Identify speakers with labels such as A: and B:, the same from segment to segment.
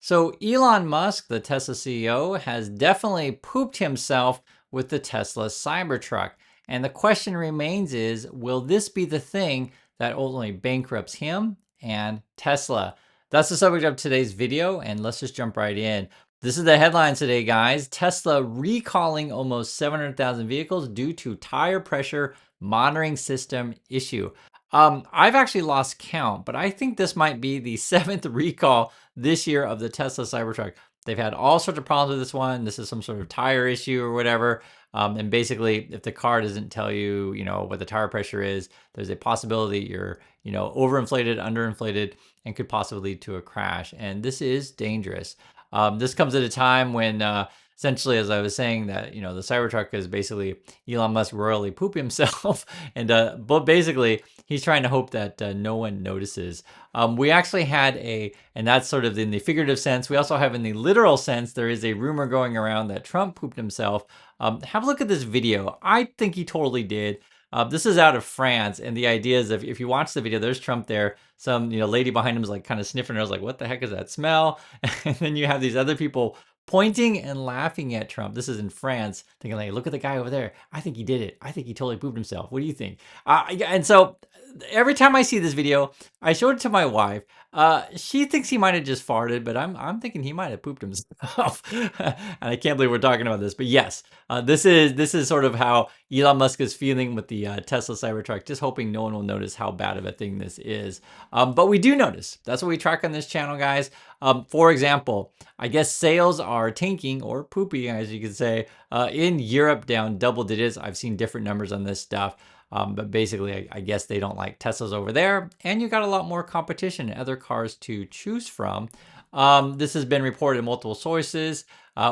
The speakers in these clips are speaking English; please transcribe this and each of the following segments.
A: So Elon Musk, the Tesla CEO, has definitely pooped himself with the Tesla Cybertruck. And the question remains is, will this be the thing that ultimately bankrupts him and Tesla? That's the subject of today's video, and let's just jump right in. This is the headline today, guys. Tesla recalling almost 700,000 vehicles due to tire pressure monitoring system issue. I've actually lost count, but I think this might be the seventh recall this year of the Tesla Cybertruck. They've had all sorts of problems with this one. This is some sort of tire issue or whatever. And basically, if the car doesn't tell you, what the tire pressure is, there's a possibility you're, overinflated, underinflated, and could possibly lead to a crash. And this is dangerous. This comes at a time when essentially, as I was saying, that the Cybertruck is basically Elon Musk royally poop himself, and but basically he's trying to hope that no one notices. We actually had and that's sort of in the figurative sense. We also have in the literal sense. There is a rumor going around that Trump pooped himself. Have a look at this video. I think he totally did. This is out of France, and the idea is if you watch the video, there's Trump there. Some lady behind him is like kind of sniffing her nose, like, what the heck is that smell? And then you have these other people pointing and laughing at Trump. This is in France, thinking like, look at the guy over there. I think he did it. I think he totally pooped himself. What do you think? And so every time I see this video, I show it to my wife. She thinks he might have just farted, but I'm thinking he might have pooped himself. And I can't believe we're talking about this. But yes, this is sort of how Elon Musk is feeling with the Tesla Cybertruck, just hoping no one will notice how bad of a thing this is. But we do notice. That's what we track on this channel, guys. For example, I guess sales are tanking or poopy, as you could say, in Europe, down double digits. I've seen different numbers on this stuff. But basically, I guess they don't like Teslas over there. And you got a lot more competition and other cars to choose from. This has been reported in multiple sources.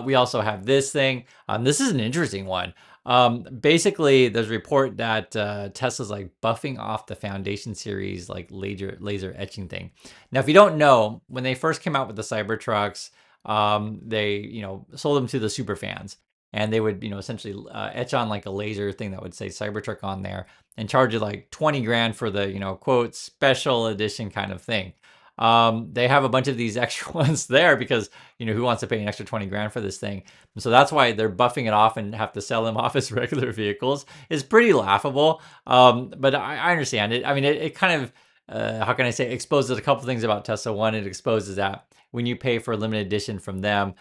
A: We also have this thing. This is an interesting one. Basically, there's a report that Tesla's like buffing off the Foundation series like laser etching thing. Now, if you don't know, when they first came out with the Cybertrucks, they sold them to the super fans. And they would, essentially etch on like a laser thing that would say Cybertruck on there and charge you like 20 grand for the, quote, special edition kind of thing. They have a bunch of these extra ones there because, who wants to pay an extra 20 grand for this thing? And so that's why they're buffing it off and have to sell them off as regular vehicles. It's pretty laughable. But I understand it. I mean, it kind of, how can I say, exposes a couple things about Tesla. One, it exposes that when you pay for a limited edition from them,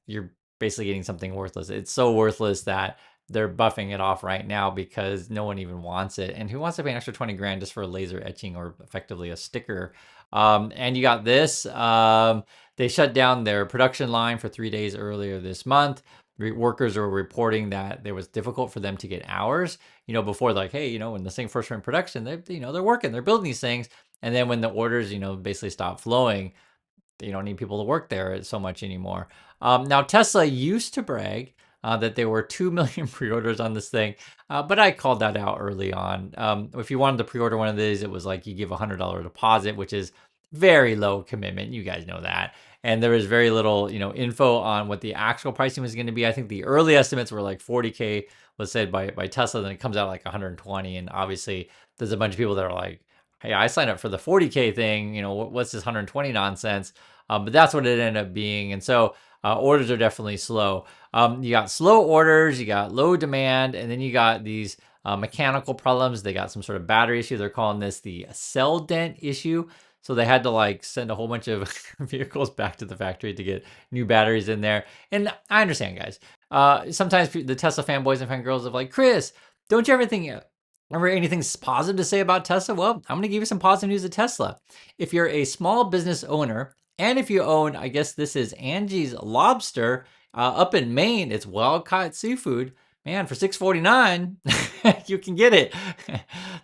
A: you're basically getting something worthless. It's so worthless that they're buffing it off right now because no one even wants it. And who wants to pay an extra 20 grand just for a laser etching or effectively a sticker? And you got this. They shut down their production line for 3 days earlier this month. Workers are reporting that it was difficult for them to get hours. Before, like, hey, when this thing first went in production, they're working, they're building these things. And then when the orders, basically stop flowing, you don't need people to work there so much anymore. Now, Tesla used to brag that there were 2 million pre-orders on this thing, but I called that out early on. If you wanted to pre-order one of these, it was like you give a $100 deposit, which is very low commitment. You guys know that. And there was very little, info on what the actual pricing was going to be. I think the early estimates were like 40K was said by Tesla, then it comes out like 120. And obviously, there's a bunch of people that are like, hey, I signed up for the 40K thing. What's this 120 nonsense? But that's what it ended up being. And so orders are definitely slow. You got slow orders, you got low demand, and then you got these mechanical problems. They got some sort of battery issue. They're calling this the cell dent issue. So they had to like send a whole bunch of vehicles back to the factory to get new batteries in there. And I understand, guys. Sometimes the Tesla fanboys and fangirls are like, Chris, don't you ever think anything positive to say about Tesla? Well, I'm going to give you some positive news of Tesla. If you're a small business owner, and if you own, I guess this is Angie's Lobster up in Maine, it's wild caught seafood. Man, for $6.49, you can get it.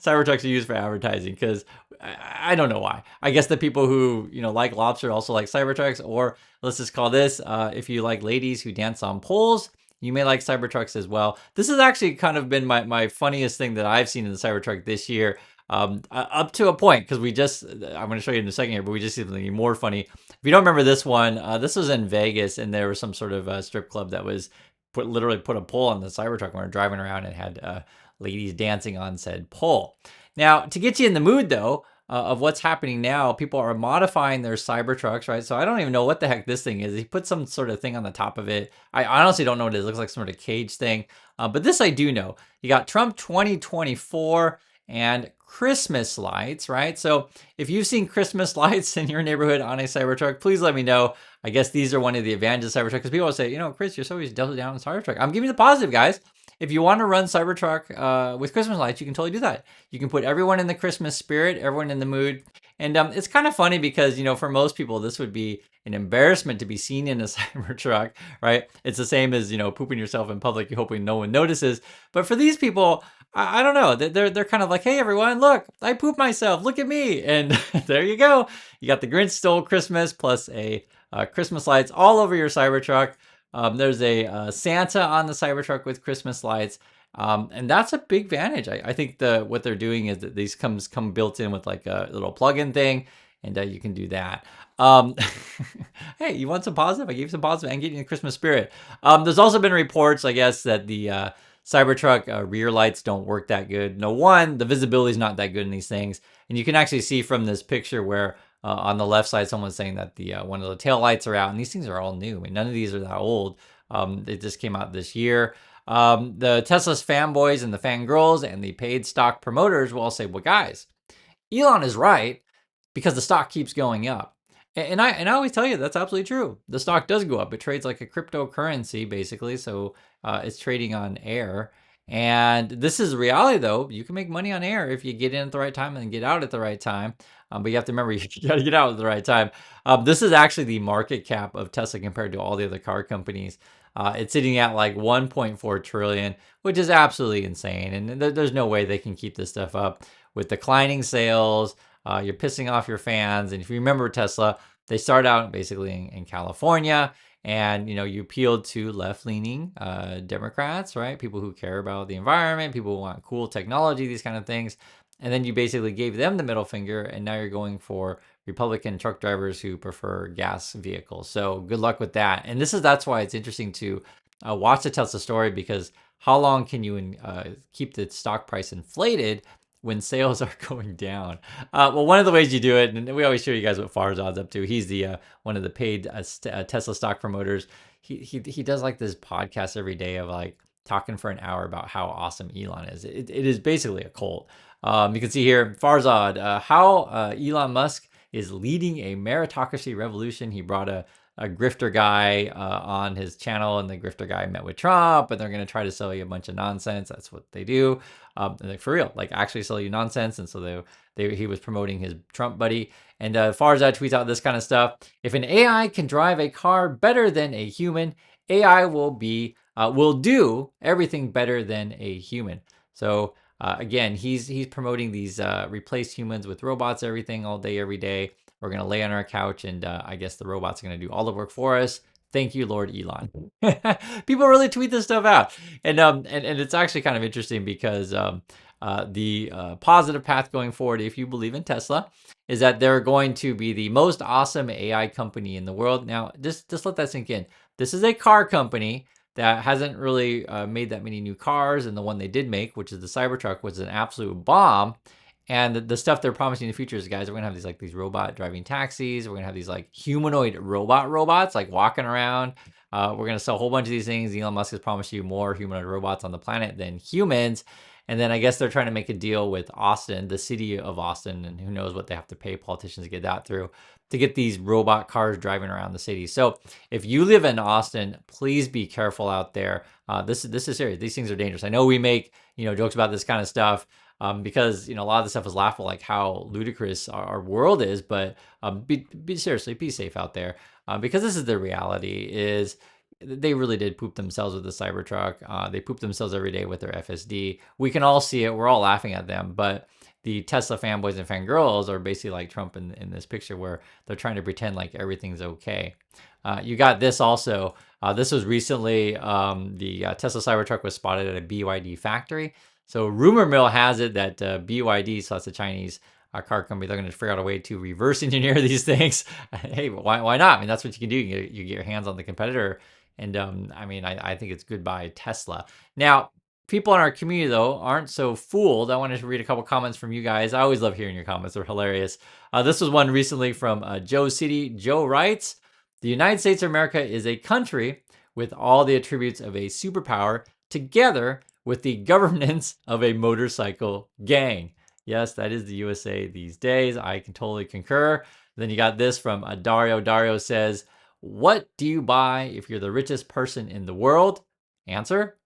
A: Cybertrucks are used for advertising because I don't know why. I guess the people who like lobster also like Cybertrucks, or let's just call this if you like ladies who dance on poles, you may like Cybertrucks as well. This has actually kind of been my funniest thing that I've seen in the Cybertruck this year. Up to a point, because I'm going to show you in a second here, but we just see something more funny. If you don't remember this one, this was in Vegas, and there was some sort of strip club that was literally put a pole on the Cybertruck when we were driving around and had ladies dancing on said pole. Now, to get you in the mood, though, of what's happening now. People are modifying their Cybertrucks, right? So I don't even know what the heck this thing is. He put some sort of thing on the top of it. I honestly don't know what it is. It looks like some sort of cage thing. But this I do know. You got Trump 2024 and Christmas lights, right? So if you've seen Christmas lights in your neighborhood on a Cybertruck, please let me know. I guess these are one of the advantages of Cybertruck, because people will say, Chris, you're so always double down on Cybertruck. I'm giving you the positive, guys. If you want to run Cybertruck with Christmas lights, you can totally do that. You can put everyone in the Christmas spirit, everyone in the mood. And it's kind of funny because, for most people, this would be an embarrassment to be seen in a Cybertruck, right? It's the same as, pooping yourself in public, hoping no one notices. But for these people, I don't know. They're kind of like, hey, everyone, look, I pooped myself. Look at me. And there you go. You got the Grinch Stole Christmas plus a Christmas lights all over your Cybertruck. There's a Santa on the Cybertruck with Christmas lights. And that's a big advantage. I think what they're doing is that these come built in with like a little plug-in thing, and you can do that. Hey, you want some positive? I gave you some positive and get you in the Christmas spirit. There's also been reports, I guess, that the Cybertruck rear lights don't work that good. No, one, the visibility is not that good in these things, and you can actually see from this picture where on the left side, someone's saying that the one of the tail lights are out, and these things are all new. I mean, none of these are that old. They just came out this year. The Tesla's fanboys and the fangirls and the paid stock promoters will all say, well, guys, Elon is right because the stock keeps going up. And I always tell you that's absolutely true. The stock does go up. It trades like a cryptocurrency, basically. So it's trading on air. And this is reality, though. You can make money on air if you get in at the right time and get out at the right time. But you have to remember, you got to get out at the right time. This is actually the market cap of Tesla compared to all the other car companies. It's sitting at like 1.4 trillion, which is absolutely insane. And there's no way they can keep this stuff up with declining sales. You're pissing off your fans. And if you remember Tesla, they started out basically in California, and you appealed to left-leaning Democrats, right? People who care about the environment, people who want cool technology, these kind of things. And then you basically gave them the middle finger, and now you're going for Republican truck drivers who prefer gas vehicles. So good luck with that. And that's why it's interesting to watch the Tesla story, because how long can you keep the stock price inflated when sales are going down? Well, one of the ways you do it, and we always show you guys what Farzad's up to. He's the one of the paid Tesla stock promoters. He does like this podcast every day of like talking for an hour about how awesome Elon is. It is basically a cult. You can see here, Farzad, how Elon Musk is leading a meritocracy revolution. He brought a grifter guy on his channel, and the grifter guy met with Trump, and they're going to try to sell you a bunch of nonsense. That's what they do. Like for real, like actually sell you nonsense. And so he was promoting his Trump buddy. And Farzad tweets out this kind of stuff. If an AI can drive a car better than a human, AI will do everything better than a human. So again, he's promoting these replace humans with robots, everything all day, every day. We're going to lay on our couch, and I guess the robots are going to do all the work for us. Thank you, Lord Elon. People really tweet this stuff out. And it's actually kind of interesting because the positive path going forward, if you believe in Tesla, is that they're going to be the most awesome AI company in the world. Now, just let that sink in. This is a car company that hasn't really made that many new cars, and the one they did make, which is the Cybertruck, was an absolute bomb. And the stuff they're promising in the future is, guys, we're gonna have these robot driving taxis. We're gonna have these like humanoid robots like walking around. We're gonna sell a whole bunch of these things. Elon Musk has promised you more humanoid robots on the planet than humans. And then I guess they're trying to make a deal with Austin, the city of Austin, and who knows what they have to pay politicians to get that through, to get these robot cars driving around the city. So if you live in Austin, please be careful out there. This is serious. These things are dangerous. I know we make jokes about this kind of stuff. Because a lot of the stuff is laughable, like how ludicrous our world is. But seriously, be safe out there, because this is the reality. Is they really did poop themselves with the Cybertruck. They poop themselves every day with their FSD. We can all see it. We're all laughing at them, but the Tesla fanboys and fangirls are basically like Trump in this picture, where they're trying to pretend like everything's okay. You got this also. This was recently, the Tesla Cybertruck was spotted at a BYD factory. So rumor mill has it that BYD, so that's a Chinese car company, they're going to figure out a way to reverse engineer these things. Hey, why not? I mean, that's what you can do. You get your hands on the competitor. And I think it's goodbye Tesla. Now, people in our community, though, aren't so fooled. I wanted to read a couple comments from you guys. I always love hearing your comments. They're hilarious. This was one recently from Joe City. Joe writes, the United States of America is a country with all the attributes of a superpower together with the governance of a motorcycle gang. Yes, that is the USA these days. I can totally concur. Then you got this from Dario. Dario says, what do you buy if you're the richest person in the world? Answer,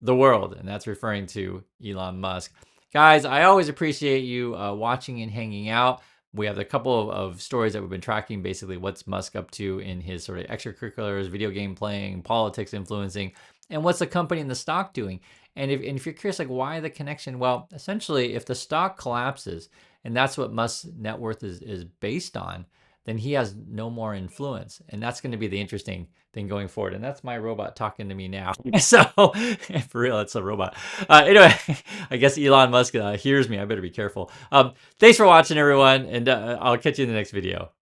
A: the world. And that's referring to Elon Musk. Guys, I always appreciate you watching and hanging out. We have a couple of stories that we've been tracking, basically what's Musk up to in his sort of extracurriculars, video game playing, politics influencing, and what's the company and the stock doing. And if you're curious, like, why the connection? Well, essentially, if the stock collapses, and that's what Musk's net worth is based on, then he has no more influence. And that's going to be the interesting thing going forward. And that's my robot talking to me now. So, for real, it's a robot. Anyway, I guess Elon Musk hears me. I better be careful. Thanks for watching, everyone. And I'll catch you in the next video.